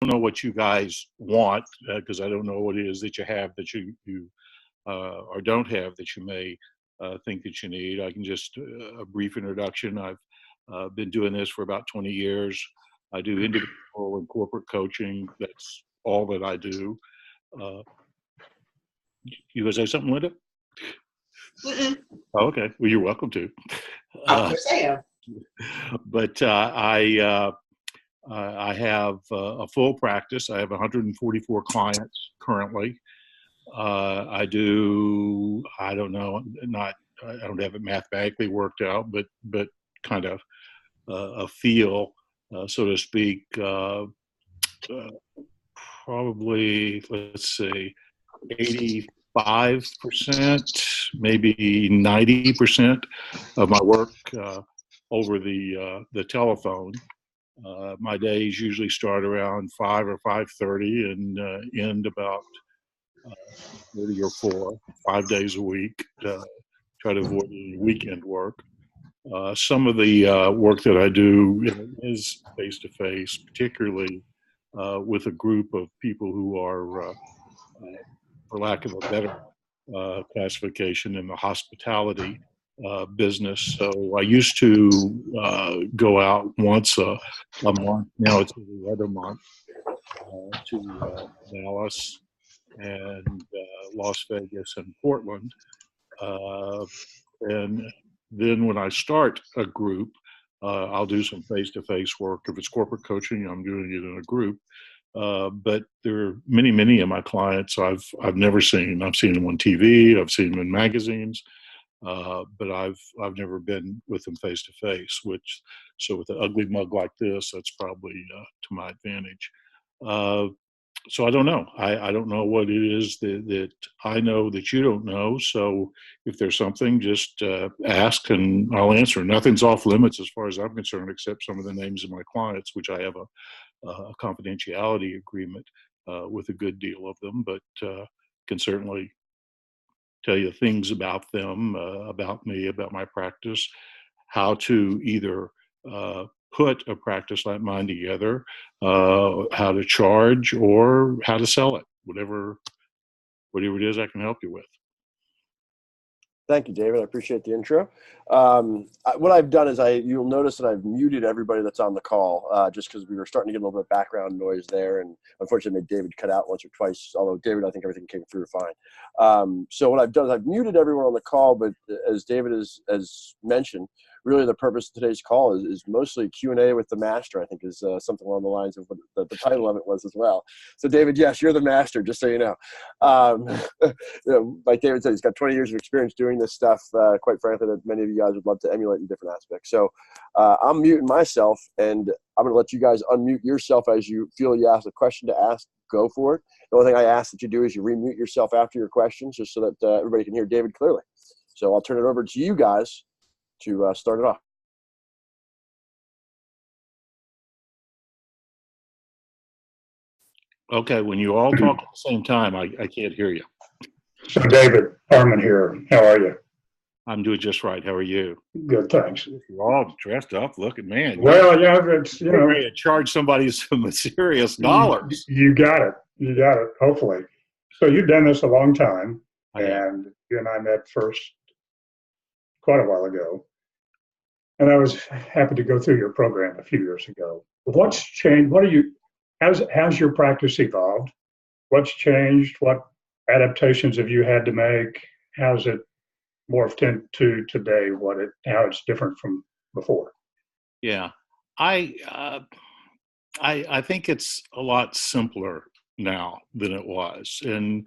don't know what you guys want because I don't know what it is that you have that you or don't have that you may think that you need. I can just a brief introduction. I've been doing this for about 20 years. I do individual and corporate coaching. That's all that I do. Uh, you gonna say something, Linda? Mm-mm. Oh, okay. Well, you're welcome to. Of course I am. But I have a full practice. I have 144 clients currently. I do. I don't know. Not. I don't have it mathematically worked out, but kind of a feel, so to speak. Uh, Probably, let's see, 85%, maybe 90% of my work over the telephone. My days usually start around 5 or 5:30 and end about 30 or 5 days a week. Try to avoid any weekend work. Some of the work that I do is face to face, particularly with a group of people who are, for lack of a better classification, in the hospitality business. So I used to go out once a month. Now it's every other month to Dallas and Las Vegas and Portland. Uh, and then when I start a group, I'll do some face-to-face work. If it's corporate coaching, I'm doing it in a group. But there are many of my clients I've never seen. I've seen them on TV. I've seen them in magazines. But I've never been with them face to face. So with an ugly mug like this, that's probably to my advantage. Uh, so I don't know. I don't know what it is that I know that you don't know. So if there's something, just ask and I'll answer. Nothing's off limits as far as I'm concerned, except some of the names of my clients, which I have a confidentiality agreement with a good deal of them, but can certainly tell you things about them, about me, about my practice, how to either put a practice like mine together, how to charge, or how to sell it, whatever it is I can help you with. Thank you, David. I appreciate the intro. What I've done is you'll notice that I've muted everybody that's on the call just because we were starting to get a little bit of background noise there. And unfortunately, made David cut out once or twice, although David, I think everything came through fine. So what I've done is I've muted everyone on the call, but as David has mentioned, really the purpose of today's call is mostly Q&A with the master, I think is something along the lines of what the title of it was as well. So David, yes, you're the master, just so you know. Like David said, he's got 20 years of experience doing this stuff, quite frankly, that many of you guys would love to emulate in different aspects. So I'm muting myself, and I'm going to let you guys unmute yourself as you feel you have a question to ask. Go for it. The only thing I ask that you do is you remute yourself after your questions just so that everybody can hear David clearly. So I'll turn it over to you guys to start it off. Okay, when you all talk at the same time, I can't hear you. So David Harmon here. How are you? I'm doing just right. How are you? Good, thanks. You're all dressed up, looking, man. Well, yeah, it's, you know, ready to charge somebody some serious dollars. You got it. You got it, hopefully. So you've done this a long time, Yeah. and you and I met first quite a while ago. And I was happy to go through your program a few years ago. What's changed? How's your practice evolved? What's changed? What adaptations have you had to make? How's it morphed into today? How it's different from before? Yeah, I think it's a lot simpler now than it was, and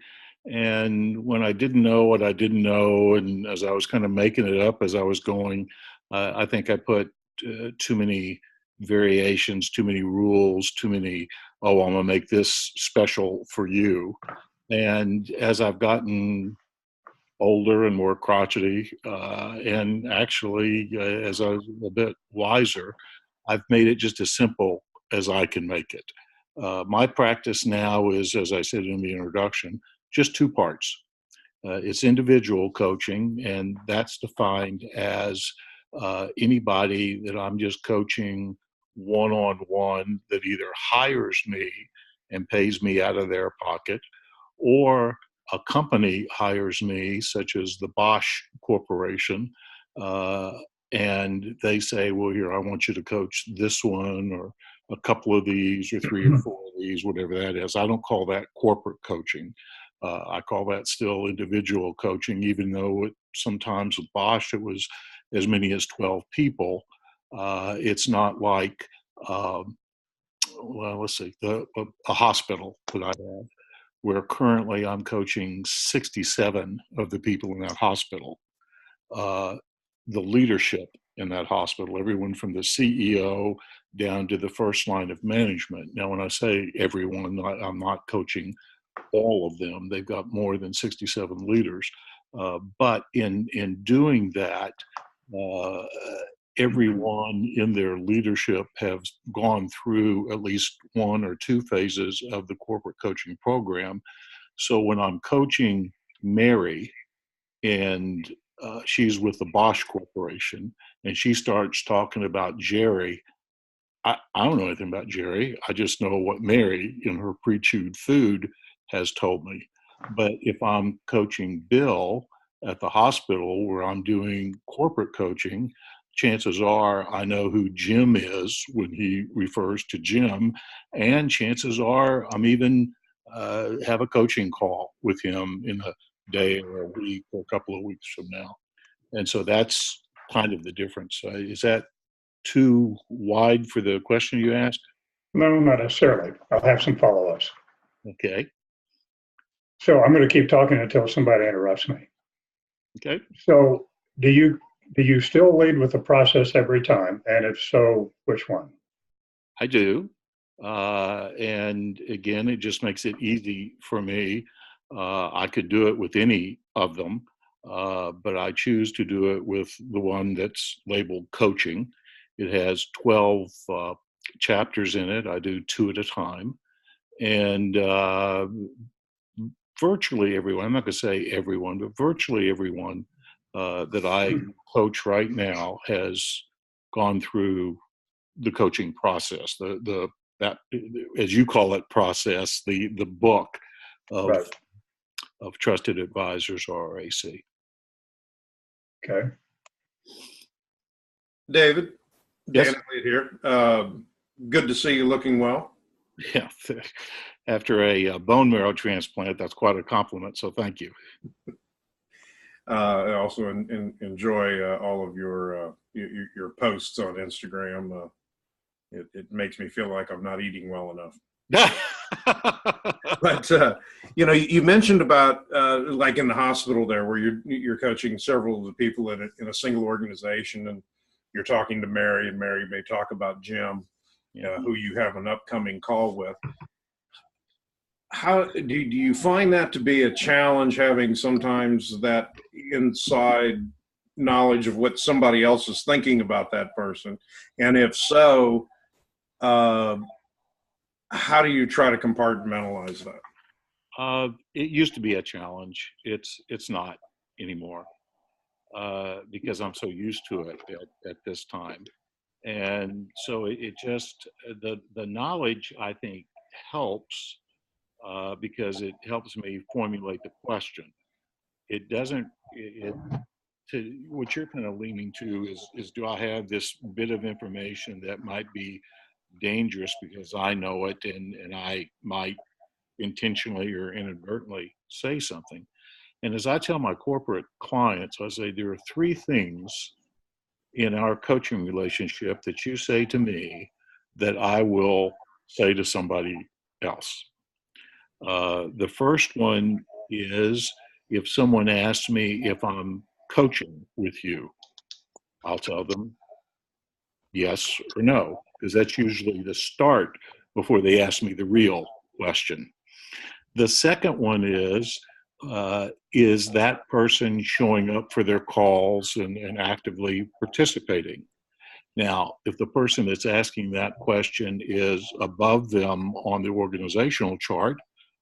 when I didn't know what I didn't know, and as I was kind of making it up as I was going, I think I put too many variations, too many rules, too many. Oh, I'm gonna make this special for you, and as I've gotten older and more crotchety, and actually, as I was a bit wiser, I've made it just as simple as I can make it. My practice now is, as I said in the introduction, just two parts. It's individual coaching, and that's defined as anybody that I'm just coaching one-on-one that either hires me and pays me out of their pocket, or a company hires me, such as the Bosch Corporation, and they say, well, here, I want you to coach this one or a couple of these or three or four of these, whatever that is. I don't call that corporate coaching. I call that still individual coaching, even though sometimes with Bosch it was as many as 12 people. It's not like, well, let's see, a hospital that I have, where currently I'm coaching 67 of the people in that hospital. The leadership in that hospital, everyone from the CEO down to the first line of management. Now, when I say everyone, I'm not coaching all of them. They've got more than 67 leaders. But in doing that, everyone in their leadership has gone through at least one or two phases of the corporate coaching program. So when I'm coaching Mary, and she's with the Bosch Corporation, and she starts talking about Jerry, I don't know anything about Jerry. I just know what Mary in her pre-chewed food has told me. But if I'm coaching Bill at the hospital where I'm doing corporate coaching, chances are I know who Jim is when he refers to Jim, and chances are I'm even have a coaching call with him in a day or a week or a couple of weeks from now. And so that's kind of the difference. Is that too wide for the question you asked? No, not necessarily. I'll have some follow-ups. Okay. So I'm going to keep talking until somebody interrupts me. Okay. So do you still lead with the process every time? And if so, which one? I do. And again, it just makes it easy for me. I could do it with any of them, but I choose to do it with the one that's labeled coaching. It has 12 chapters in it. I do 2 at a time. And virtually everyone, I'm not going to say everyone, but virtually everyone that I coach right now has gone through the coaching process, that, as you call it, process, the book of Right. of Trusted Advisors, RAC. Okay. David, Yes. Dan Elliott here. Good to see you looking well. Yeah, after a bone marrow transplant, that's quite a compliment. So thank you. I also enjoy all of your posts on Instagram. It makes me feel like I'm not eating well enough. But you mentioned about like in the hospital there, where you're coaching several of the people in a single organization, and you're talking to Mary, and Mary may talk about Jim, who you have an upcoming call with. How do you find that to be a challenge, having sometimes that inside knowledge of what somebody else is thinking about that person? And if so, how do you try to compartmentalize that? It used to be a challenge. It's not anymore because I'm so used to it at this time. And so it just, the knowledge, I think, helps because it helps me formulate the question. It doesn't, to what you're kind of leaning to is do I have this bit of information that might be dangerous because I know it and I might intentionally or inadvertently say something. And as I tell my corporate clients, I say there are 3 things in our coaching relationship that you say to me that I will say to somebody else. The first one is if someone asks me if I'm coaching with you, I'll tell them yes or no, because that's usually the start before they ask me the real question. The second one is that person showing up for their calls and actively participating? Now, if the person that's asking that question is above them on the organizational chart,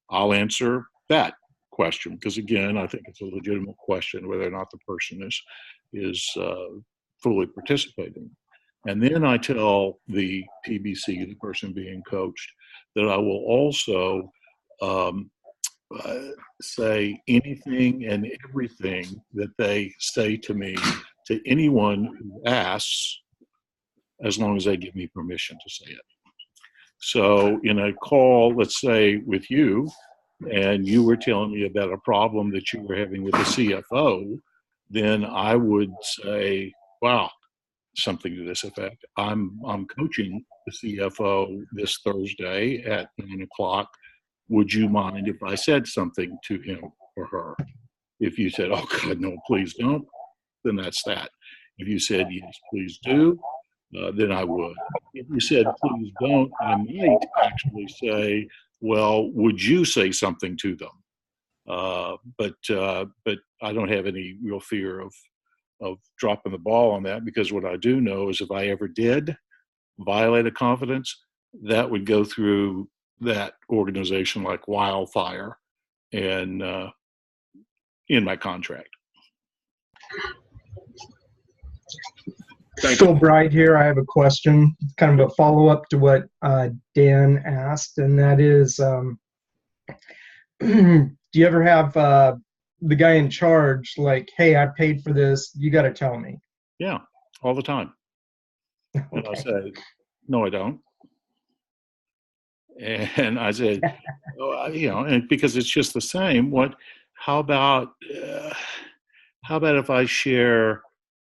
I'll answer that question because, again, I think it's a legitimate question whether or not the person is fully participating. And then I tell the PBC, the person being coached, that I will also um, say anything and everything that they say to me to anyone who asks, as long as they give me permission to say it. So in a call, let's say with you, and you were telling me about a problem that you were having with the CFO, then I would say, wow, something to this effect. I'm coaching the CFO this Thursday at 9 o'clock. Would you mind if I said something to him or her? If you said, oh God, no, please don't, then that's that. If you said, yes, please do, then I would. If you said, please don't, I might actually say, well, would you say something to them? But I don't have any real fear of dropping the ball on that, because what I do know is if I ever did violate a confidence, that would go through that organization like wildfire and in my contract. Thank Phil Bride here. I have a question, kind of a follow-up to what Dan asked, and that is, do you ever have the guy in charge like, hey, I paid for this, you got to tell me? Yeah, all the time. And I Okay. say, no, I don't. And I said, oh, and because it's just the same. How about if I share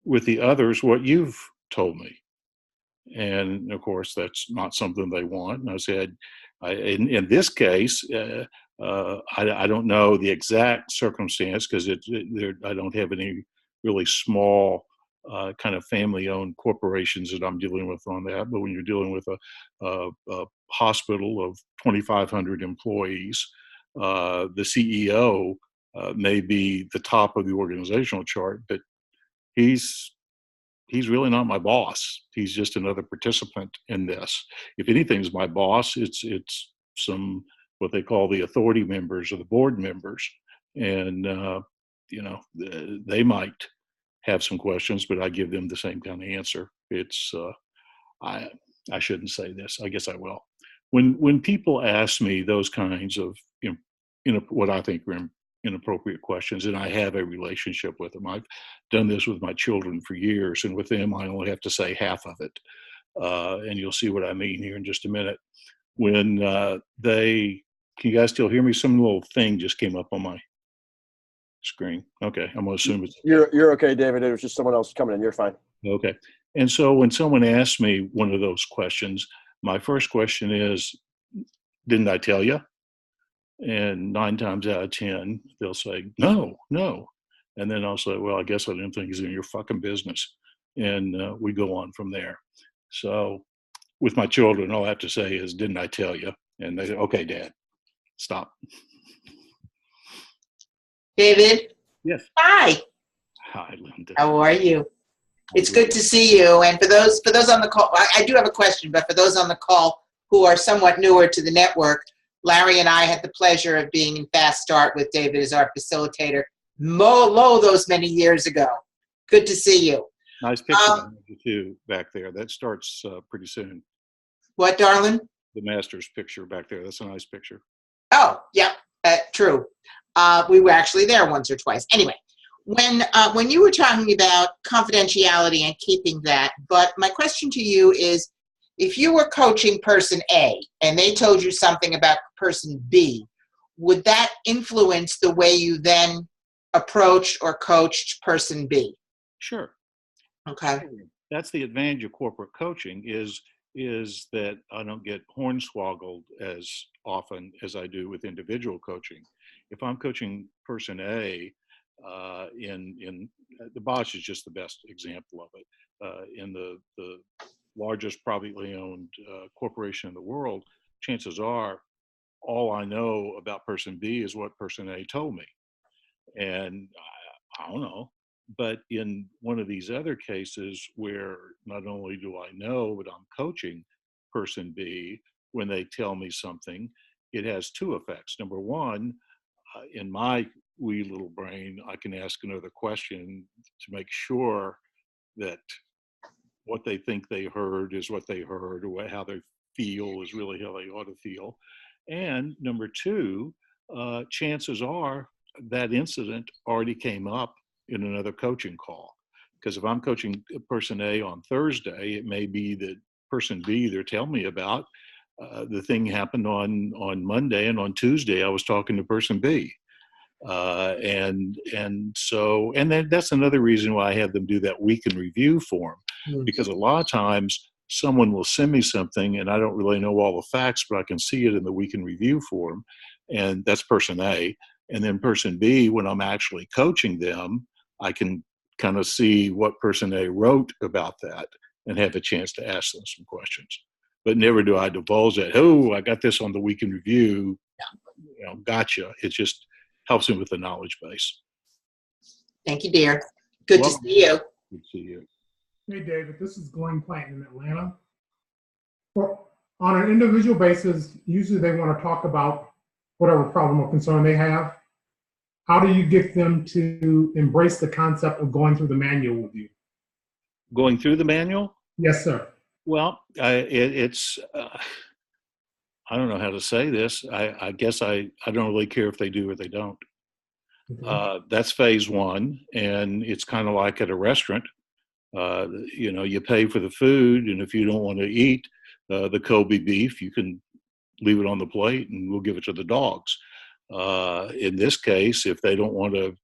with the others what you've told me? And of course, that's not something they want. And I said, in this case, I don't know the exact circumstance, because I don't have any really small kind of family-owned corporations that I'm dealing with on that. But when you're dealing with a hospital of 2,500 employees, the CEO may be the top of the organizational chart, but he's really not my boss. He's just another participant in this. If anything's my boss, it's some what they call the authority members or the board members, and they might have some questions, but I give them the same kind of answer. It's I shouldn't say this. I guess I will. When people ask me those kinds of what I think are inappropriate questions, and I have a relationship with them. I've done this with my children for years, and with them, I only have to say half of it. And you'll see what I mean here in just a minute. When can you guys still hear me? Some little thing just came up on my screen. Okay, I'm gonna assume it's You're okay, David. It was just someone else coming in. You're fine. okay. And so when someone asks me one of those questions, my first question is, didn't I tell you? And 9 times out of 10, they'll say, no. And then I'll say, well, I guess I didn't think it's in your fucking business. And we go on from there. So with my children, all I have to say is, didn't I tell you? And they say, okay, Dad, stop. David, Yes. hi. Hi, Linda. How are you? It's good to see you. And for those on the call, I do have a question, but for those on the call who are somewhat newer to the network, Larry and I had the pleasure of being in Fast Start with David as our facilitator those many years ago. Good to see you. Nice picture of you too back there. That starts pretty soon. What, darling? The master's picture back there. That's a nice picture. Oh, yeah, true. We were actually there once or twice. Anyway, when you were talking about confidentiality and keeping that, but my question to you is, if you were coaching person A and they told you something about person B, would that influence the way you then approached or coached person B? Sure. Okay. That's the advantage of corporate coaching is that I don't get hornswoggled as often as I do with individual coaching. If I'm coaching person A, in the Bosch is just the best example of it. In the largest privately owned corporation in the world, chances are all I know about person B is what person A told me. And I don't know. But in one of these other cases where not only do I know, but I'm coaching person B, when they tell me something, it has two effects. Number one, in my wee little brain, I can ask another question to make sure that what they think they heard is what they heard, or how they feel is really how they ought to feel. And number two, chances are that incident already came up in another coaching call. Because if I'm coaching person A on Thursday, it may be that person B they're telling me about, the thing happened on Monday, and on Tuesday I was talking to person B. And then that's another reason why I have them do that week in review form, because a lot of times someone will send me something and I don't really know all the facts, but I can see it in the week in review form, and that's person A. And then person B, when I'm actually coaching them, I can kind of see what person A wrote about that and have a chance to ask them some questions. But never do I divulge that, oh, I got this on the week in review, gotcha. It just helps him with the knowledge base. Thank you, dear. Good to see you. Good to see you. Hey, David, this is Glenn Clanton in Atlanta. Well, on an individual basis, usually they want to talk about whatever problem or concern they have. How do you get them to embrace the concept of going through the manual with you? Going through the manual? Yes, sir. Well, it's I don't know how to say this. I guess I don't really care if they do or they don't. That's phase one, and it's kind of like at a restaurant. You pay for the food, and if you don't want to eat the Kobe beef, you can leave it on the plate, and we'll give it to the dogs. In this case, if they don't want to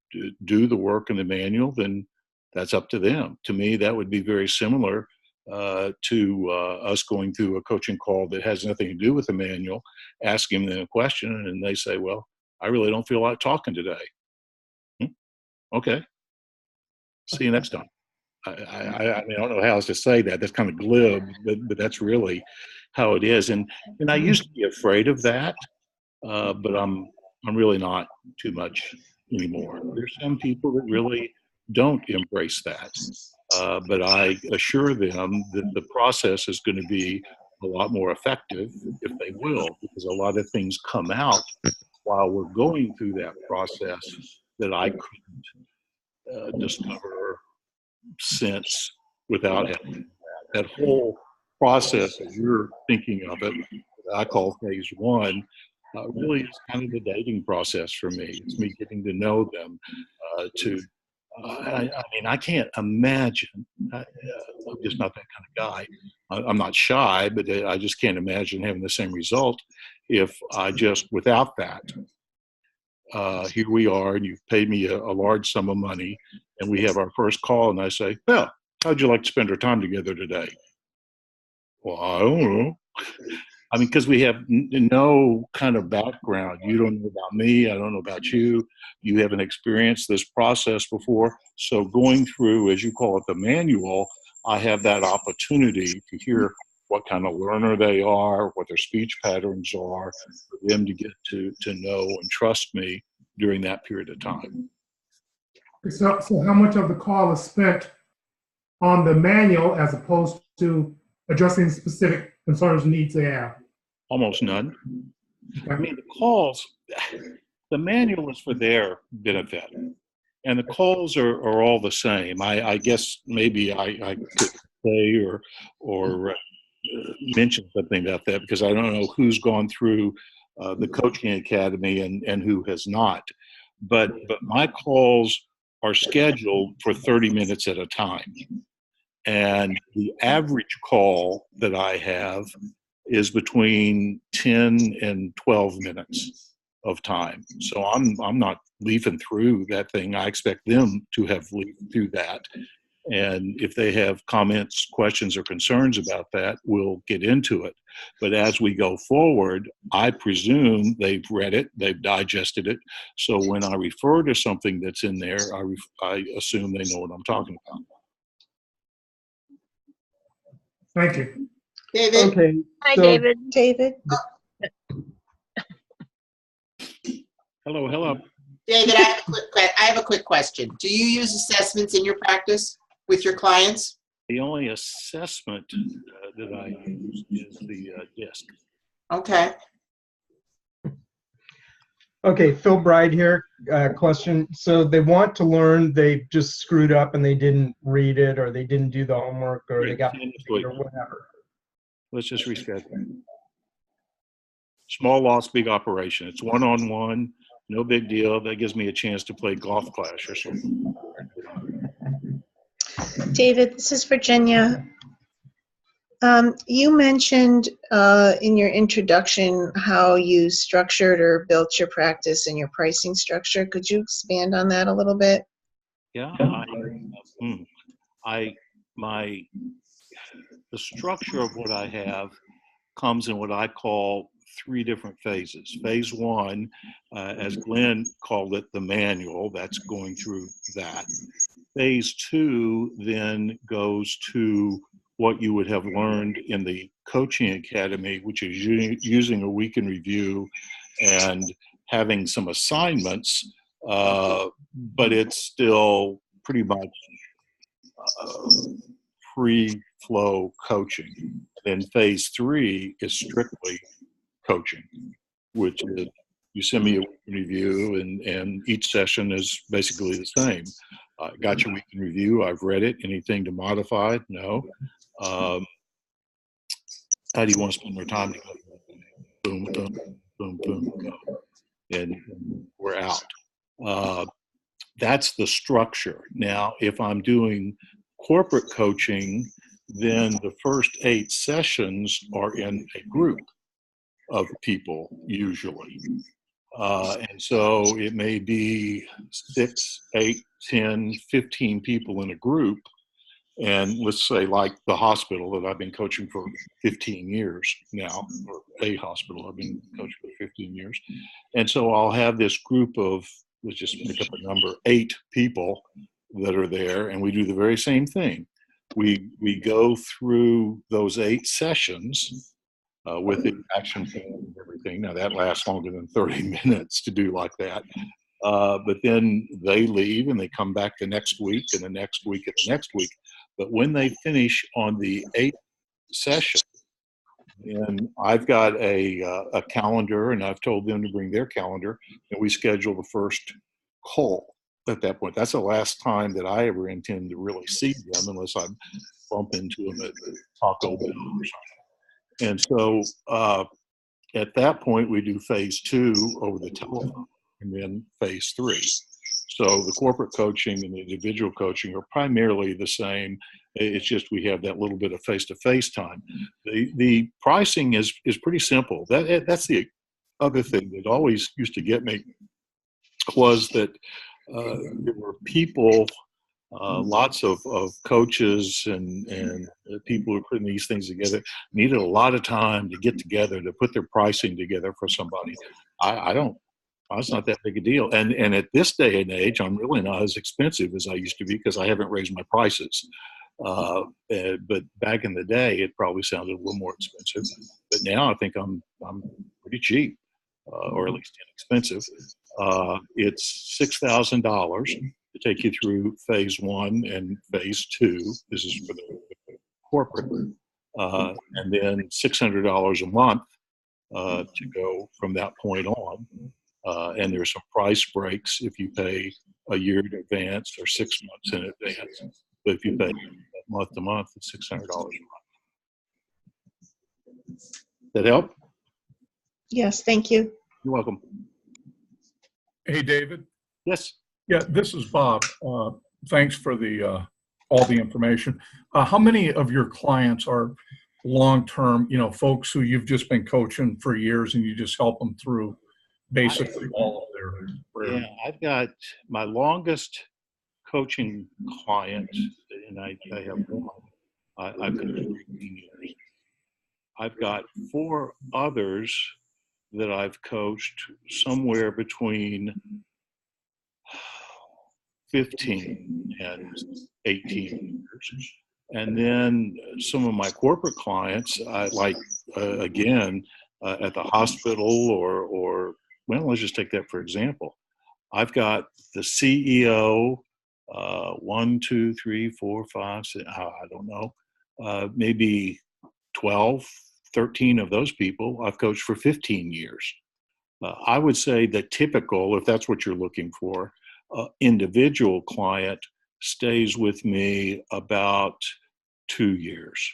do the work in the manual, then that's up to them. To me, that would be very similar to us going through a coaching call that has nothing to do with the manual, asking them a question, and they say, well, I really don't feel like talking today. Okay. See you next time. I mean, I don't know how else to say that. That's kind of glib, but that's really how it is. And I used to be afraid of that, but I'm really not too much anymore. There's some people that really don't embrace that, but I assure them that the process is going to be a lot more effective if they will, because a lot of things come out while we're going through that process that I couldn't discover sense without having that whole process as you're thinking of it, that I call phase one, really is kind of the dating process for me. It's me getting to know them. I mean, I can't imagine. I'm just not that kind of guy. I'm not shy, but I just can't imagine having the same result if I just, without that, here we are, and you've paid me a large sum of money, and we have our first call, and I say, well, how'd you like to spend our time together today? Well, I don't know. I mean, because we have no kind of background. You don't know about me. I don't know about you. You haven't experienced this process before. So going through, as you call it, the manual, I have that opportunity to hear what kind of learner they are, what their speech patterns are, for them to get to know and trust me during that period of time. So how much of the call is spent on the manual as opposed to addressing specific concerns and needs they have? Almost none. I mean, the calls, the manual is for their benefit, and the calls are all the same. I guess maybe I could say or mention something about that, because I don't know who's gone through the coaching academy and who has not. But my calls are scheduled for 30 minutes at a time. And the average call that I have is between 10 and 12 minutes of time. So I'm not leafing through that thing. I expect them to have leafed through that. And if they have comments, questions, or concerns about that, we'll get into it. But as we go forward, I presume they've read it, they've digested it. So when I refer to something that's in there, I assume they know what I'm talking about. Thank you. David? Okay. Hi, so- David. David? Hello. David, I have a quick question. Do you use assessments in your practice with your clients? The only assessment that I use is the DISC. Okay. Okay, Phil Bride here. Question. So they want to learn, they just screwed up and they didn't read it, or they didn't do the homework, or they got Wait, or whatever. let's just reschedule. Small loss, big operation. It's one-on-one, no big deal. That gives me a chance to play golf clash or something. David, this is Virginia. You mentioned in your introduction how you structured or built your practice and your pricing structure. Could you expand on that a little bit? Yeah, the structure of what I have comes in what I call 3 different phases. Phase 1, as Glenn called it, the manual, that's going through that. Phase 2 then goes to what you would have learned in the coaching academy, which is using a week in review and having some assignments, but it's still pretty much free flow coaching. Then phase 3 is strictly coaching, which is you send me a week in review, and each session is basically the same. Got your week in review. I've read it. Anything to modify? No. How do you want to spend more time together? Boom, boom, boom, boom, go. And we're out. That's the structure. Now, if I'm doing corporate coaching, then the first 8 sessions are in a group of people usually. And so it may be 6, 8, 10, 15 people in a group. And let's say like the hospital that I've been coaching for 15 years now, or a hospital I've been coaching for 15 years. And so I'll have this group of, let's just make up a number, 8 people that are there, and we do the very same thing. We go through those 8 sessions with the action plan and everything. Now that lasts longer than 30 minutes to do like that. But then they leave and they come back the next week and the next week and the next week. But when they finish on the 8th session, and I've got a calendar, and I've told them to bring their calendar, and we schedule the first call at that point. That's the last time that I ever intend to really see them, unless I bump into them at Taco Bell or something. And so at that point, we do phase 2 over the telephone, and then phase 3. So the corporate coaching and the individual coaching are primarily the same. It's just we have that little bit of face-to-face time. The pricing is pretty simple. That's the other thing that always used to get me, was that there were people, lots of coaches and people who are putting these things together needed a lot of time to get together to put their pricing together for somebody. It's not that big a deal. And at this day and age, I'm really not as expensive as I used to be because I haven't raised my prices. But back in the day, it probably sounded a little more expensive. But now I think I'm pretty cheap, or at least inexpensive. It's $6,000 to take you through phase 1 and phase 2. This is for the corporate. And then $600 a month to go from that point on. And there's some price breaks if you pay a year in advance or 6 months in advance. But if you pay month to month, it's $600 a month. That help? Yes, thank you. You're welcome. Hey, David. Yes. Yeah, this is Bob. Thanks for the all the information. How many of your clients are long-term, folks who you've just been coaching for years and you just help them through basically all of their? Yeah, I've got my longest coaching client, and I have one. I've got 13 years. I've got 4 others that I've coached somewhere between 15 and 18 years. And then some of my corporate clients, again, at the hospital or well, let's just take that for example. I've got the CEO, 1, 2, 3, 4, 5, 6, I don't know, maybe 12, 13 of those people I've coached for 15 years. I would say that typical, if that's what you're looking for, individual client stays with me about 2 years.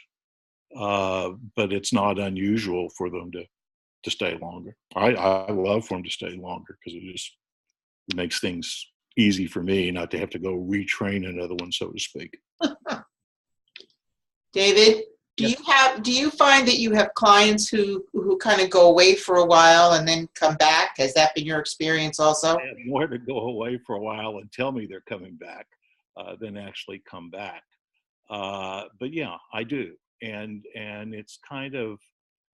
But it's not unusual for them to stay longer. I love for them to stay longer because it just makes things easy for me not to have to go retrain another one, so to speak. David, do you find that you have clients who kind of go away for a while and then come back? Has that been your experience also? I have more to go away for a while and tell me they're coming back than actually come back. But yeah, I do. And it's kind of,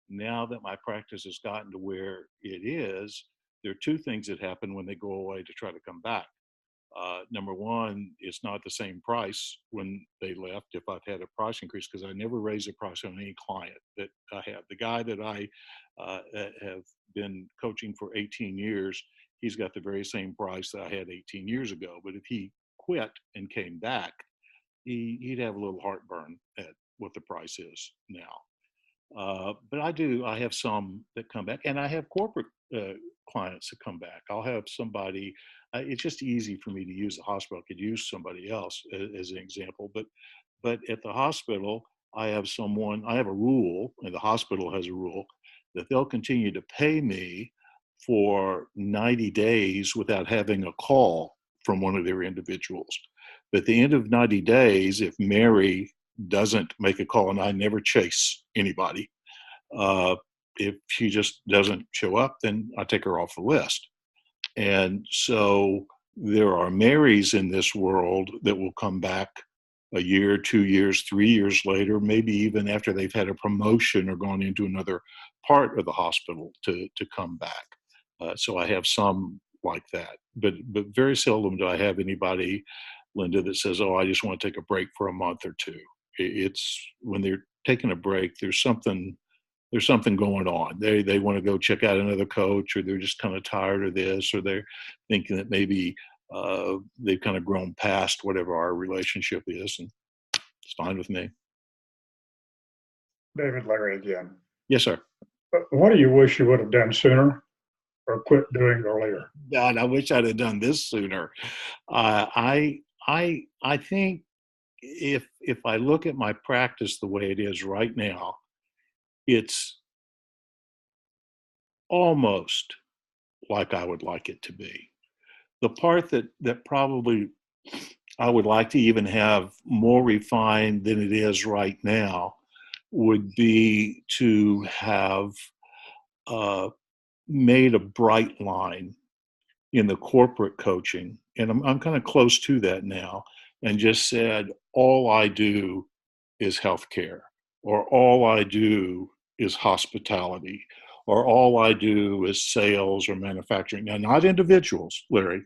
now that my practice has gotten to where it is, there are two things that happen when they go away to try to come back. Number one, it's not the same price when they left if I've had a price increase, because I never raise a price on any client that I have. The guy that I have been coaching for 18 years, he's got the very same price that I had 18 years ago. But if he quit and came back, he'd have a little heartburn at what the price is now. But I have some that come back, and I have corporate clients that come back. I'll have somebody, it's just easy for me to use the hospital. I could use somebody else as an example, but at the hospital, I have a rule, and the hospital has a rule, that they'll continue to pay me for 90 days without having a call from one of their individuals. But at the end of 90 days, if Mary doesn't make a call, and I never chase anybody, if she just doesn't show up, then I take her off the list. And so there are Marys in this world that will come back a year, 2 years, 3 years later, maybe even after they've had a promotion or gone into another part of the hospital to come back. So I have some like that, but very seldom do I have anybody, Linda, that says, "Oh, I just want to take a break for a month or two." It's when they're taking a break, there's something going on. They want to go check out another coach, or they're just kind of tired of this, or they're thinking that maybe they've kind of grown past whatever our relationship is, and it's fine with me. David, Larry again. Yes, sir. But what do you wish you would have done sooner or quit doing earlier? God, I wish I'd have done this sooner. I think if I look at my practice the way it is right now, it's almost like I would like it to be. The part that probably I would like to even have more refined than it is right now would be to have made a bright line in the corporate coaching, and I'm kind of close to that now, and just said, all I do is healthcare, or all I do is hospitality, or all I do is sales or manufacturing. Now, not individuals, Larry.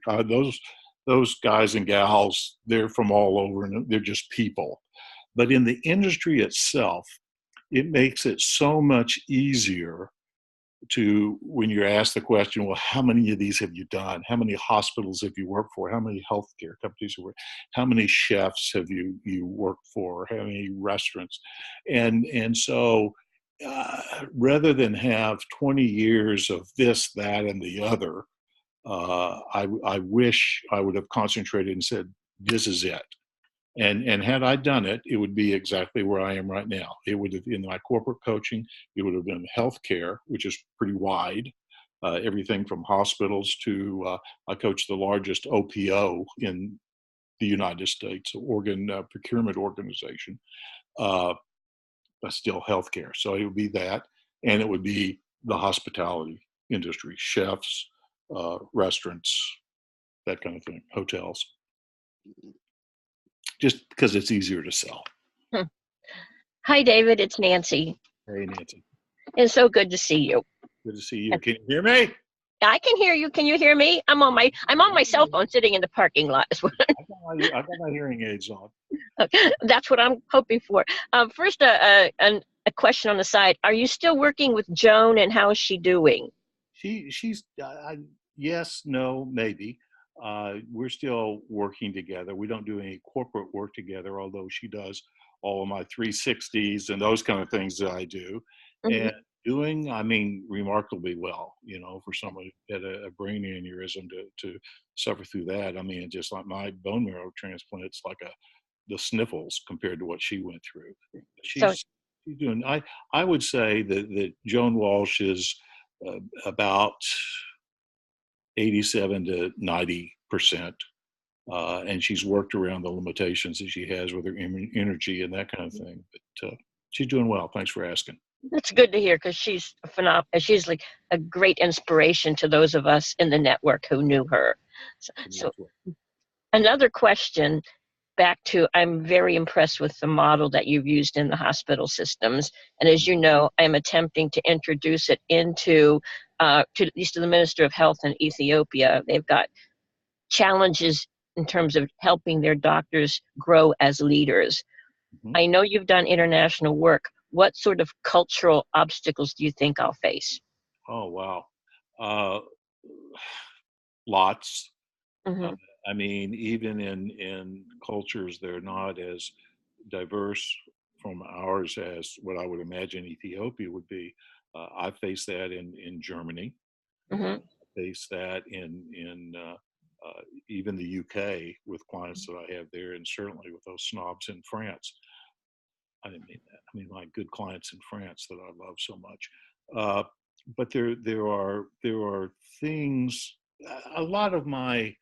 Those guys and gals, they're from all over, and they're just people. But in the industry itself, it makes it so much easier to, when you're asked the question, well, how many of these have you done? How many hospitals have you worked for? How many healthcare companies have you worked? How many chefs have you worked for? How many restaurants? And so rather than have 20 years of this, that, and the other, I wish I would have concentrated and said, this is it. And had I done it, it would be exactly where I am right now. It would have, in my corporate coaching, it would have been healthcare, which is pretty wide, everything from hospitals to, I coach the largest OPO in the United States, organ procurement organization, but still healthcare. So it would be that, and it would be the hospitality industry, chefs, restaurants, that kind of thing, hotels. Just because it's easier to sell. Hi, David. It's Nancy. Hey, Nancy. It's so good to see you. Good to see you. Can you hear me? I can hear you. Can you hear me? I'm on my cell phone sitting in the parking lot. I got my hearing aids on. That's what I'm hoping for. First, a question on the side. Are you still working with Joan, and how is she doing? She's yes, no, maybe. We're still working together. We don't do any corporate work together, although she does all of my 360s and those kind of things that I do. Mm-hmm. Doing, I mean, remarkably well, for someone who had a brain aneurysm to suffer through that. I mean, just like my bone marrow transplant, it's like the sniffles compared to what she went through. So She's doing, I would say that Joan Walsh is about 87 to 90%. And she's worked around the limitations that she has with her energy and that kind of thing. But she's doing well. Thanks for asking. that's good to hear because she's phenomenal. She's like a great inspiration to those of us in the network who knew her. So another question back to, I'm very impressed with the model that you've used in the hospital systems. And as you know, I'm attempting to introduce it into, to at least to the Minister of Health in Ethiopia. They've got challenges in terms of helping their doctors grow as leaders. Mhm. I know you've done international work. What sort of cultural obstacles do you think I'll face? Oh, wow. Lots. Hmm. I mean, even in cultures that are not as diverse from ours as what I would imagine Ethiopia would be, I face that in Germany. Hmm. Face that in even the UK with clients that I have there, and certainly with those snobs in France. I didn't mean that. I mean my good clients in France that I love so much. But there are things. A lot of my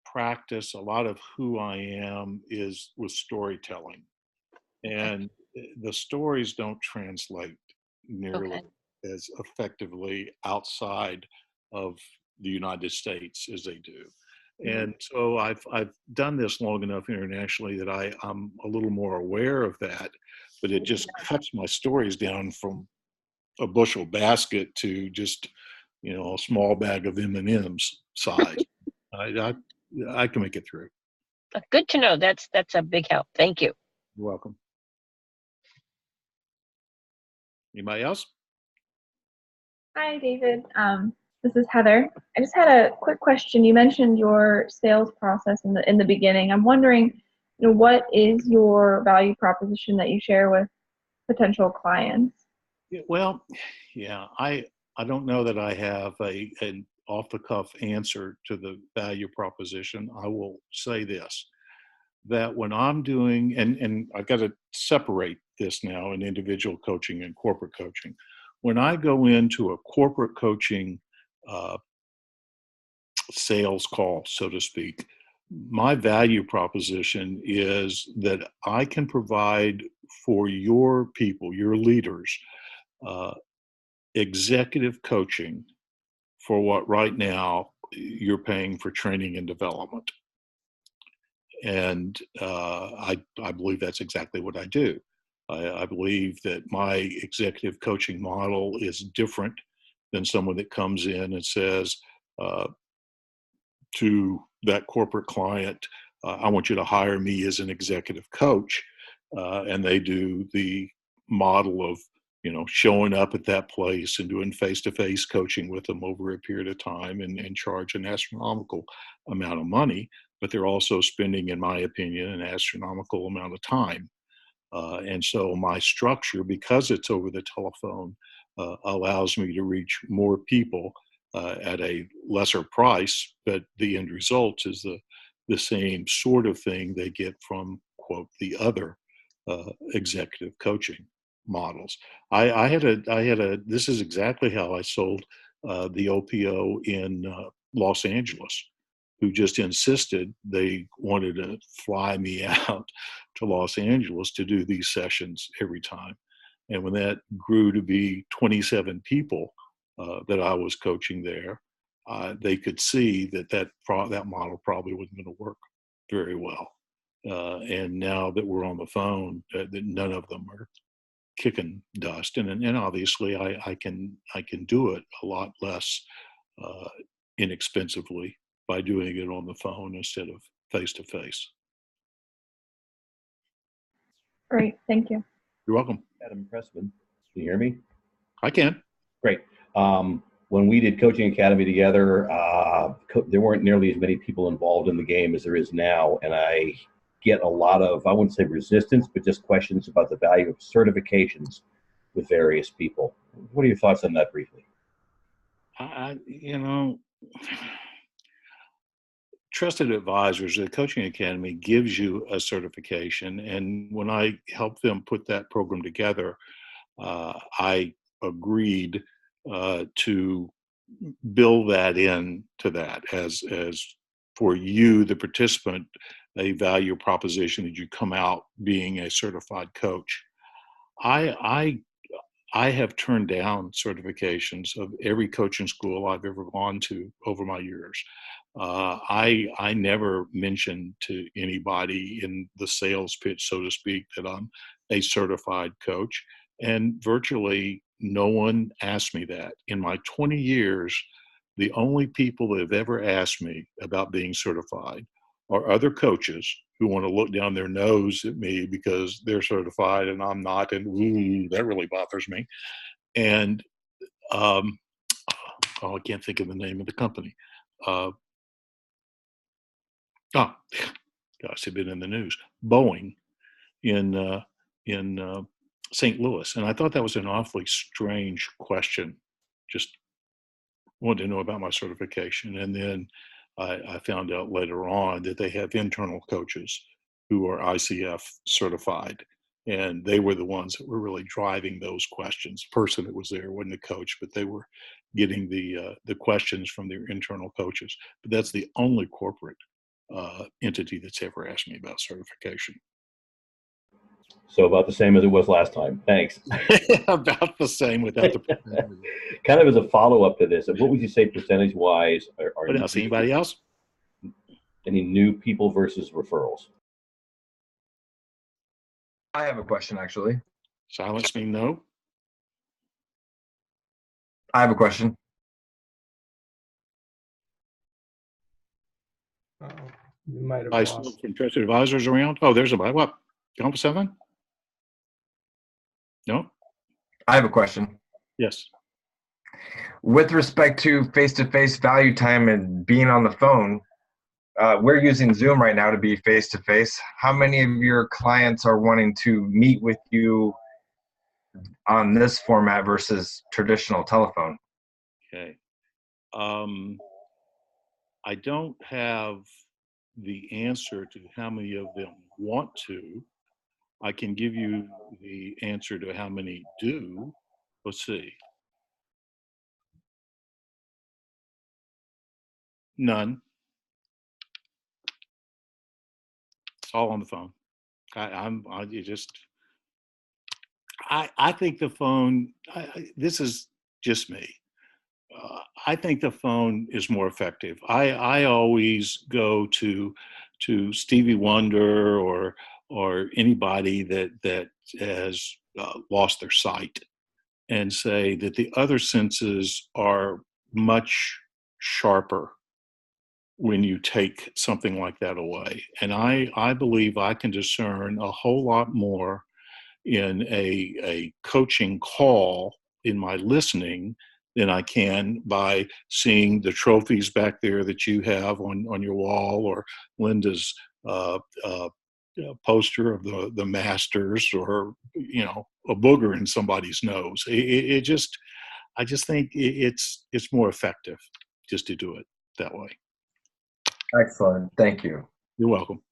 practice, a lot of who I am is with storytelling, and the stories don't translate nearly Okay. as effectively outside of the United States as they do. And so I've done this long enough internationally that I'm a little more aware of that, but it just cuts my stories down from a bushel basket to just a small bag of M&Ms size. I I can make it through. Good to know. That's a big help. Thank you. You're welcome. Anybody else? Hi, David. This is Heather. I just had a quick question. You mentioned your sales process in the beginning. I'm wondering, what is your value proposition that you share with potential clients? Yeah, well, yeah, I don't know that I have an off the cuff answer to the value proposition. I will say this, that when I'm doing, and I've got to separate this now in individual coaching and corporate coaching. When I go into a corporate coaching sales call, so to speak, my value proposition is that I can provide for your people, your leaders, uh, executive coaching for what right now you're paying for training and development. And I believe that's exactly what I do. I believe that my executive coaching model is different than someone that comes in and says to that corporate client, I want you to hire me as an executive coach. And they do the model of showing up at that place and doing face-to-face coaching with them over a period of time and charge an astronomical amount of money, but they're also spending, in my opinion, an astronomical amount of time. And so my structure, because it's over the telephone, allows me to reach more people at a lesser price, but the end result is the same sort of thing they get from, quote, the other executive coaching models. I had a, this is exactly how I sold the OPO in Los Angeles, who just insisted they wanted to fly me out to Los Angeles to do these sessions every time. And when that grew to be 27 people that I was coaching there, they could see that model probably wasn't going to work very well. And now that we're on the phone, that none of them are kicking dust, and obviously I can do it a lot less inexpensively by doing it on the phone instead of face to face. Great, thank you. You're welcome. Adam Pressman, can you hear me? I can. Great. When we did Coaching Academy together, there weren't nearly as many people involved in the game as there is now, and I get a lot of, I wouldn't say resistance, but just questions about the value of certifications with various people. What are your thoughts on that briefly? You know, Trusted Advisors, the Coaching Academy gives you a certification. And when I helped them put that program together, I agreed to build that in to that as for you, the participant, a value proposition that you come out being a certified coach. I have turned down certifications of every coaching school I've ever gone to over my years. I never mentioned to anybody in the sales pitch, so to speak, that I'm a certified coach, and virtually no one asked me that. In my 20 years, the only people that have ever asked me about being certified are other coaches who want to look down their nose at me because they're certified and I'm not, and ooh, that really bothers me. And oh, I can't think of the name of the company. Oh, gosh, they've been in the news. Boeing in St. Louis, and I thought that was an awfully strange question. Just wanted to know about my certification, and then I found out later on that they have internal coaches who are ICF certified, and they were the ones that were really driving those questions. The person that was there wasn't a coach, but they were getting the questions from their internal coaches. But that's the only corporate entity that's ever asked me about certification. So about the same as it was last time. Thanks. About the same without the. Kind of as a follow-up to this, what would you say percentage-wise are What else? Anybody else? Any new people versus referrals? I have a question, actually. Silence me no. I have a question. You might have I lost. still from Trusted Advisors around. Oh, there's a what? Gone for 7? No. I have a question. Yes. With respect to face-to-face value time and being on the phone, we're using Zoom right now to be face-to-face. How many of your clients are wanting to meet with you on this format versus traditional telephone? Okay. I don't have the answer to how many of them want to. I can give you the answer to how many do. Let's see. None. It's all on the phone. I think the phone, this is just me. I think the phone is more effective. I always go to Stevie Wonder or anybody that has lost their sight and say that the other senses are much sharper when you take something like that away. And I believe I can discern a whole lot more in a coaching call in my listening than I can by seeing the trophies back there that you have on your wall, or Linda's poster of the Masters, or a booger in somebody's nose. I just think it's more effective just to do it that way. Excellent. Thank you. You're welcome.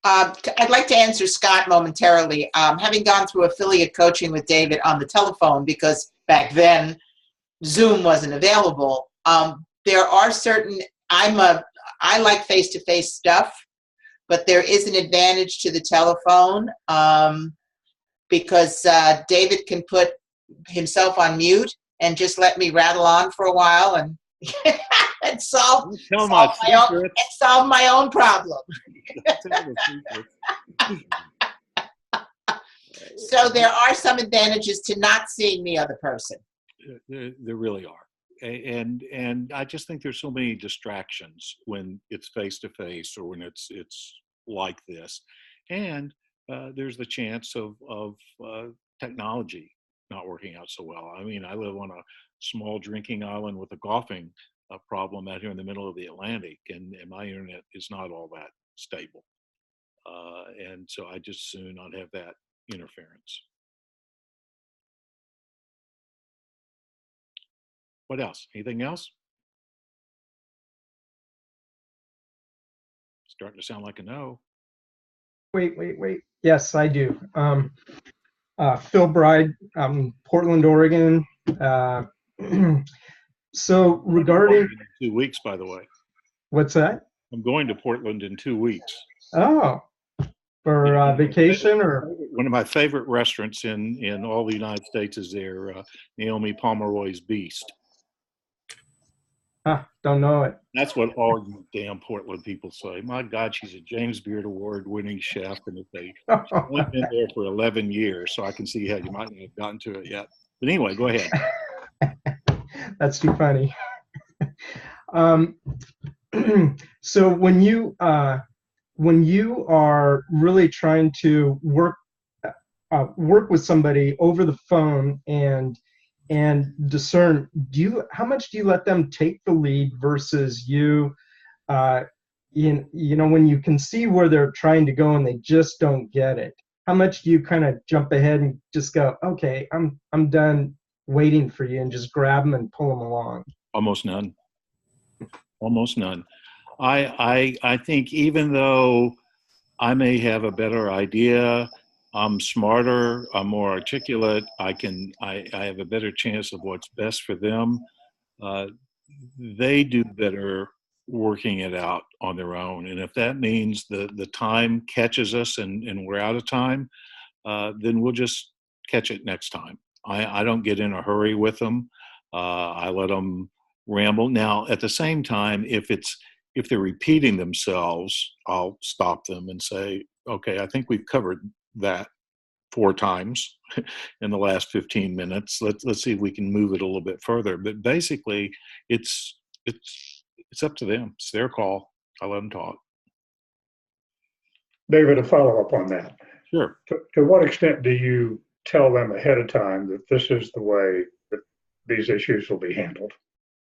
I'd like to answer Scott momentarily. Having gone through affiliate coaching with David on the telephone, because back then Zoom wasn't available, there are certain, I like face-to-face stuff, but there is an advantage to the telephone because David can put himself on mute and just let me rattle on for a while and solve my own problem. So there are some advantages to not seeing the other person. There really are. And I just think there's so many distractions when it's face to face or when it's like this. And there's the chance of technology not working out so well. I mean, I live on a small drinking island with a golfing problem out here in the middle of the Atlantic, and my internet is not all that stable. And so I just soon not have that interference. What else? Anything else? Starting to sound like a no. Wait. Yes, I do. Phil Bride, Portland, Oregon. So regarding, In 2 weeks, by the way. what's that? I'm going to Portland in 2 weeks. Oh, for vacation or? One of my favorite restaurants in all the United States is their Naomi Pomeroy's Beast. Don't know it. That's what all you damn Portland people say. My God, she's a James Beard Award-winning chef, and if they've only been there for 11 years, so I can see how you might not have gotten to it yet. But anyway, go ahead. That's too funny. So when you are really trying to work with somebody over the phone and discern, how much do you let them take the lead versus you when you can see where they're trying to go and they just don't get it? How much do you kind of jump ahead and just go, okay, I'm done waiting for you, and just grab them and pull them along? Almost none. Almost none. I think even though I may have a better idea, I'm smarter, I'm more articulate, I have a better chance of what's best for them. They do better working it out on their own. And if that means the time catches us and we're out of time, then we'll just catch it next time. I don't get in a hurry with them. I let them ramble. Now, at the same time, if they're repeating themselves, I'll stop them and say, okay, I think we've covered that 4 times in the last 15 minutes. Let's see if we can move it a little bit further. But basically, it's up to them. It's their call. I let them talk. David, a follow-up on that. Sure. To what extent do you tell them ahead of time that this is the way that these issues will be handled?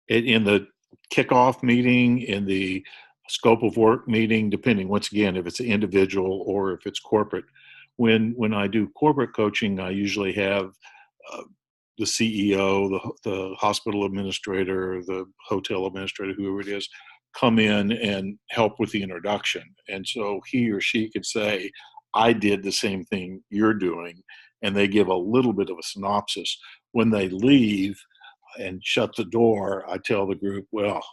In the kickoff meeting, in the scope of work meeting, depending, once again, if it's individual or if it's corporate. When I do corporate coaching, I usually have the CEO, the hospital administrator, the hotel administrator, whoever it is, come in and help with the introduction. And so he or she could say, I did the same thing you're doing. And they give a little bit of a synopsis. When they leave and shut the door, I tell the group, well,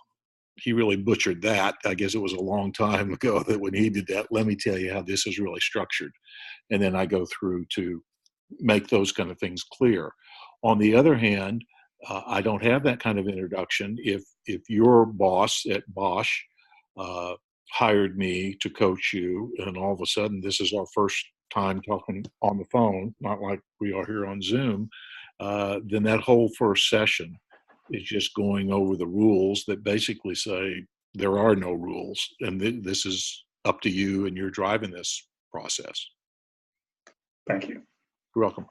he really butchered that. I guess it was a long time ago that when he did that, let me tell you how this is really structured. And then I go through to make those kind of things clear. On the other hand, I don't have that kind of introduction. If your boss at Bosch hired me to coach you, and all of a sudden this is our first time talking on the phone, not like we are here on Zoom, then that whole first session is just going over the rules that basically say there are no rules, and this is up to you, and you're driving this process. Thank you. You're welcome.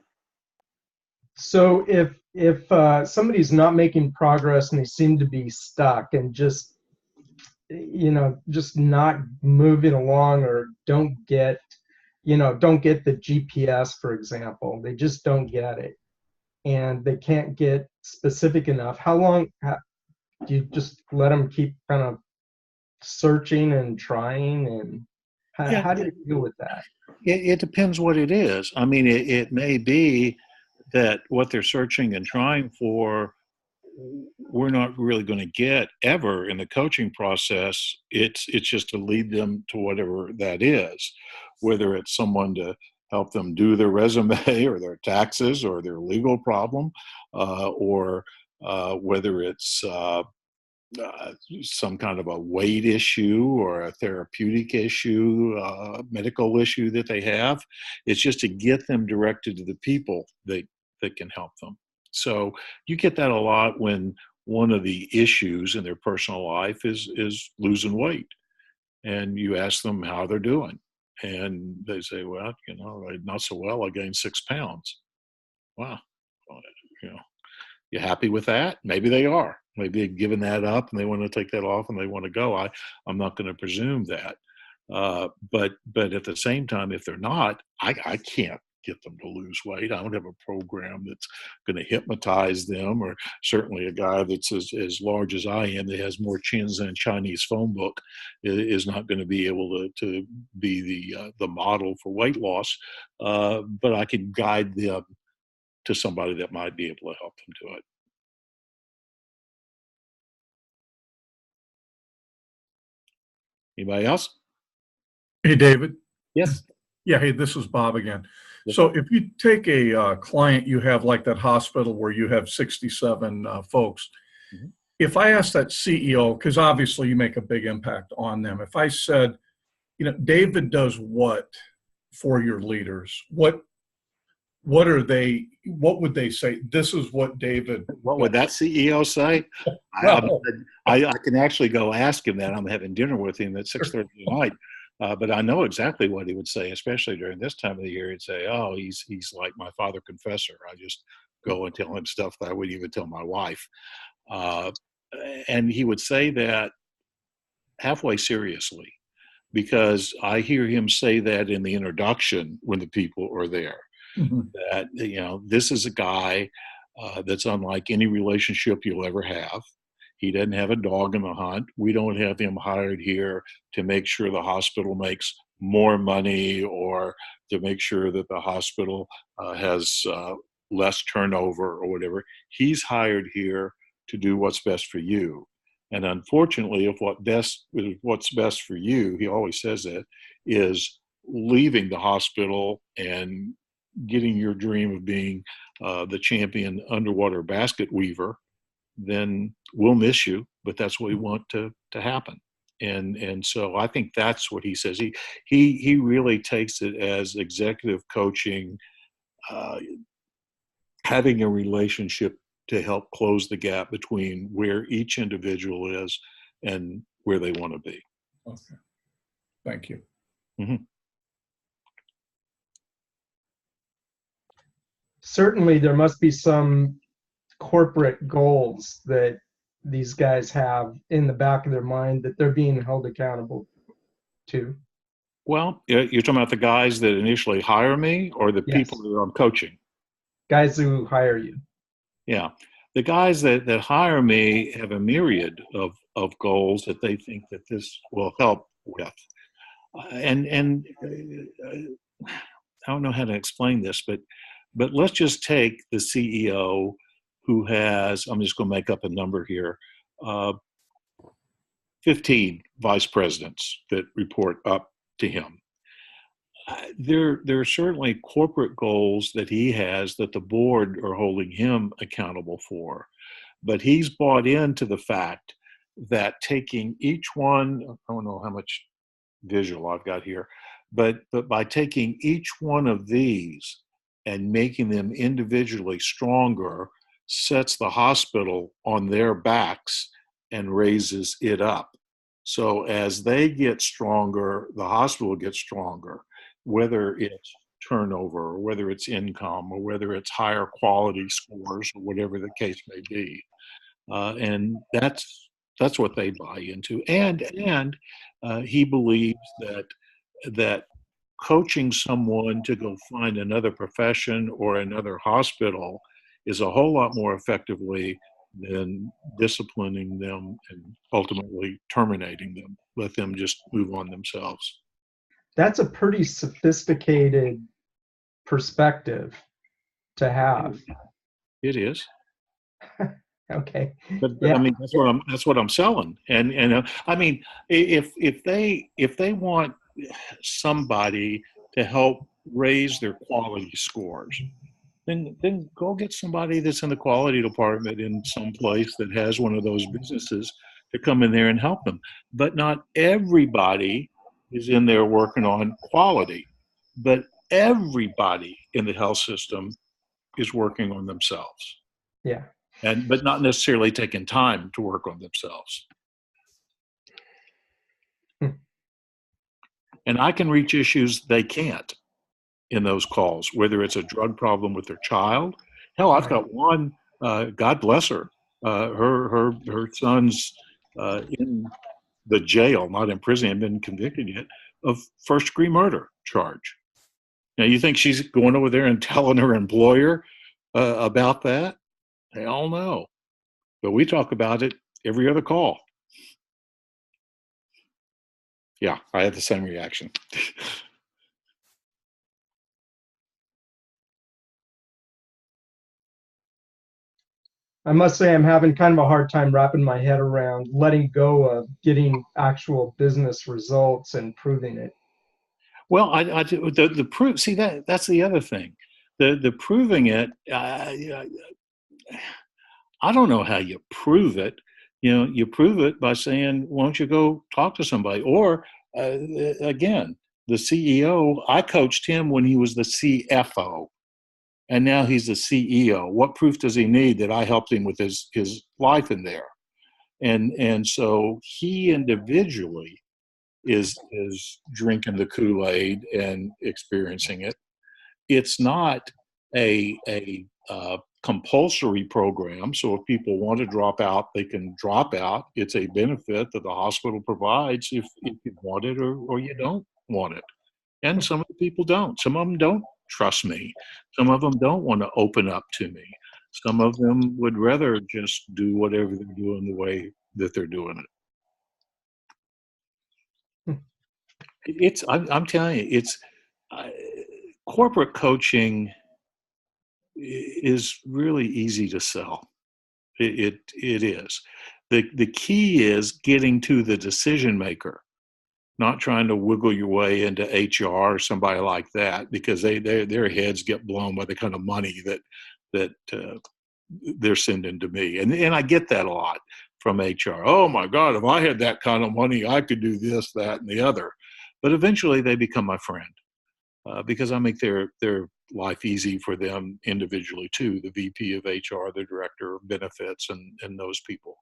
So if somebody's not making progress and they seem to be stuck and just not moving along, or don't get the GPS, for example, they just don't get it, and they can't get specific enough, how long do you just let them keep kind of searching and trying, and how do you deal with that? It depends what it is. I mean, it may be that what they're searching and trying for, we're not really going to get ever in the coaching process. It's just to lead them to whatever that is, whether it's someone to help them do their resume or their taxes or their legal problem, or whether it's some kind of a weight issue or a therapeutic issue, medical issue that they have. It's just to get them directed to the people that can help them. So you get that a lot when one of the issues in their personal life is losing weight, and you ask them how they're doing, and they say, well, not so well. I gained 6 pounds. Wow. You happy with that? Maybe they are. Maybe they've given that up and they want to take that off and they want to go. I'm not going to presume that. But at the same time, if they're not, I can't get them to lose weight. I don't have a program that's going to hypnotize them, or certainly a guy that's as large as I am that has more chins than a Chinese phone book is not going to be able to be the model for weight loss. But I can guide them to somebody that might be able to help them do it. Anybody else? Hey, David. Yes. Yeah, hey, this is Bob again. Yes. So if you take a client you have like that hospital where you have 67 folks, Mhm. if I asked that CEO, because obviously you make a big impact on them, if I said, David does what for your leaders? What would they say? This is what David. What would that CEO say? Well, I can actually go ask him that. I'm having dinner with him at 6:30 tonight. But I know exactly what he would say, especially during this time of the year. He'd say, "Oh, he's like my father confessor. I just go and tell him stuff that I wouldn't even tell my wife." And he would say that halfway seriously, because I hear him say that in the introduction when the people are there. mhm. That this is a guy that's unlike any relationship you'll ever have. He doesn't have a dog in the hunt. We don't have him hired here to make sure the hospital makes more money or to make sure that the hospital has less turnover or whatever. He's hired here to do what's best for you. And unfortunately, if what's best for you, he always says that, is leaving the hospital and getting your dream of being the champion underwater basket weaver, then we'll miss you, but that's what we want to happen. And so I think that's what he says. He really takes it as executive coaching, having a relationship to help close the gap between where each individual is and where they want to be. Okay. Thank you. Mm-hmm. Certainly, there must be some corporate goals that these guys have in the back of their mind that they're being held accountable to. Well, you're talking about the guys that initially hire me or the Yes. people that I'm coaching? Guys who hire you. Yeah. The guys that hire me have a myriad of goals that they think that this will help with. And I don't know how to explain this, but let's just take the CEO who has, I'm just going to make up a number here, 15 vice presidents that report up to him. There are certainly corporate goals that he has that the board are holding him accountable for. But he's bought into the fact that taking each one, I don't know how much visual I've got here, but by taking each one of these and making them individually stronger, sets the hospital on their backs and raises it up. So as they get stronger, the hospital gets stronger, whether it's turnover or whether it's income or whether it's higher quality scores or whatever the case may be. And that's what they buy into. And he believes that coaching someone to go find another profession or another hospital is a whole lot more effectively than disciplining them and ultimately terminating them. Let them just move on themselves. That's a pretty sophisticated perspective to have. It is. Okay. But Yeah. I mean, that's what I'm selling. And I mean, if they want somebody to help raise their quality scores, then go get somebody that's in the quality department in some place that has one of those businesses to come in there and help them. But not everybody is in there working on quality, but everybody in the health system is working on themselves. Yeah. But not necessarily taking time to work on themselves. And I can reach issues they can't in those calls, whether it's a drug problem with their child. Hell, I've got one, God bless her, her son's in the jail, not in prison, haven't been convicted yet, of first-degree murder charge. Now, you think she's going over there and telling her employer about that? Hell no. But we talk about it every other call. Yeah, I had the same reaction. I must say I'm having kind of a hard time wrapping my head around letting go of getting actual business results and proving it. Well, the proof. See, that's the other thing. The proving it. I don't know how you prove it. You prove it by saying, "Why don't you go talk to somebody?" Or again, the CEO. I coached him when he was the CFO, and now he's the CEO. What proof does he need that I helped him with his life in there? And so he individually is drinking the Kool-Aid and experiencing it. It's not a compulsory program, so if people want to drop out, they can drop out. It's a benefit that the hospital provides if you want it or you don't want it. And some of the people don't. Some of them don't trust me. Some of them don't want to open up to me. Some of them would rather just do whatever they're doing the way that they're doing it. I'm telling you, it's corporate coaching is really easy to sell. It is. The key is getting to the decision maker, not trying to wiggle your way into HR or somebody like that, because their heads get blown by the kind of money that they're sending to me, and I get that a lot from HR. Oh my God, if I had that kind of money, I could do this, that, and the other. But eventually, they become my friend because I make their life easy for them individually too. The VP of HR, the director of benefits, and those people.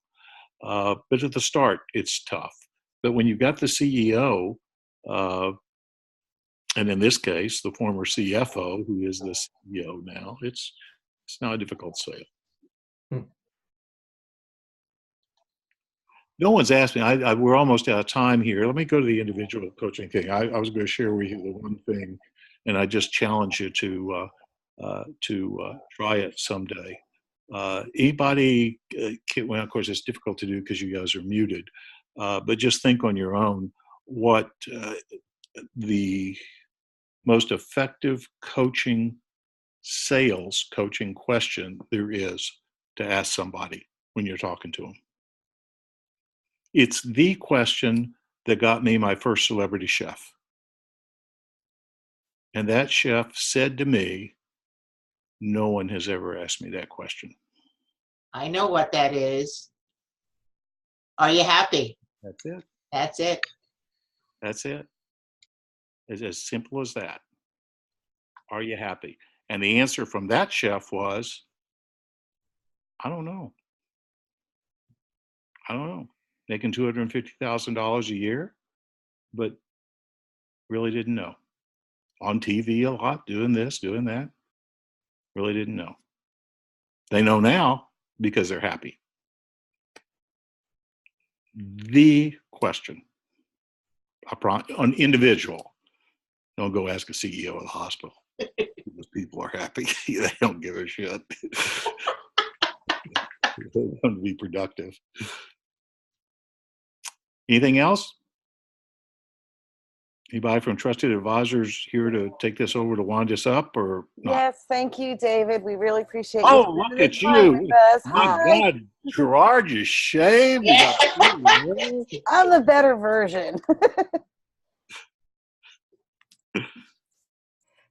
But at the start, it's tough. But when you've got the CEO, and in this case, the former CFO, who is the CEO now, it's not a difficult sale. No one's asked me. We're almost out of time here. Let me go to the individual coaching thing. I was going to share with you the one thing, and I just challenge you to try it someday. Anybody? Well, of course, it's difficult to do because you guys are muted. But just think on your own what the most effective sales coaching question there is to ask somebody when you're talking to them. It's the question that got me my first celebrity chef. And that chef said to me, no one has ever asked me that question. I know what that is. Are you happy? That's it. That's it. That's it. It's as simple as that. Are you happy? And the answer from that chef was, I don't know. I don't know. Making $250,000 a year, but really didn't know. On TV a lot, doing this, doing that. Really didn't know. They know now because they're happy. The question, an individual. Don't go ask a CEO of the hospital. Those people are happy. They don't give a shit. They want to be productive. Anything else? Anybody from Trusted Advisors here to take this over to wind us up or not? Yes, thank you, David. We really appreciate you. Oh, look at you. My God, Gerard, you shaved. Yeah. I'm the better version.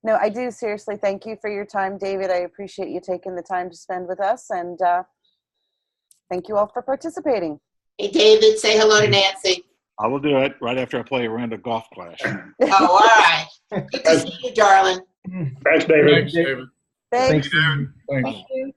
No, I do seriously thank you for your time, David. I appreciate you taking the time to spend with us, and thank you all for participating. Hey, David, say hello to Nancy. I will do it right after I play a round of golf clash. Oh, all right. Good to see you, darling. Thanks, David. Thanks, David. Thanks. Thanks. Thank you.